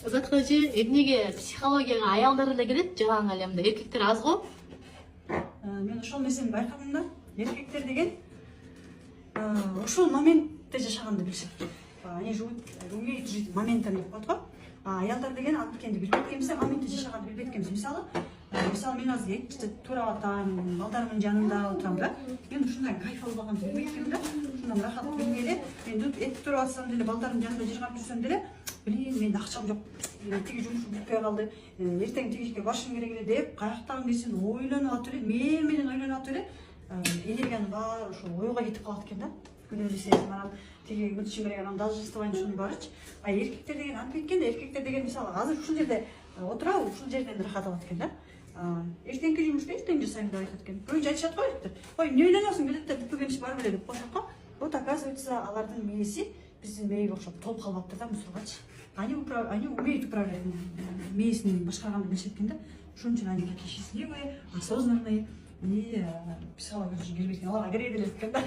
Заткыжы эмнеге психологияга аялдар эле келет, жаңы эле мындай эркектер аз го. Мен ошол нерсени байкадым да. Эркектер деген ошол моментте жашаганды билишет. Они живут, умеют жить моментами деп коет го. Аялдар деген анткенди билбейт экенбиз, моментте жашаганды билбейт экенбиз. Мисалы мен азыр эки туурап атам, балдарымдын жанында отурам да. Мен ушундай кайф алып алганды билбейт экенмин да. Ушундай рахат билмей эле, мен эки туурап атсам деле, балдарымдын жанында жыргап жүрсөм деле, блин, менде акчам жок. Тиги жумуш бүтпөй калды. Эртең тиги ишке башым керек эле деп, каяктагы нерсени ойлонуп атып эле, менен ойлонуп атып эле, энергиянын баары ошо ойго кетип калат экен да. Күнөө элестесем анан тиги мынтишим керек, анан даже жасабайын ушунун баарычы. Эркектер деген антпейт экен да, эркектер деген мисалы азыр ушул жерде отурабы, ушул жерден рахат алат экен да. Эртеңки жумушту эртең жасайм деп айтат экен. Көбүнчө айтышат го эркектер. Ой, эмне ойлоносуң, билет да бүтпөгөн иш бар беле деп коюшат го. Вот оказывается, алардын мээси биздин мээге окшоп толуп калбаптыр да, мусоргачы. Они умеют управлять мээсин башкарганды билишет экен да. Ошон үчүн они такие счастливые, осознанные и психология үчүн келбейт экен. Аларга керек эле экен да.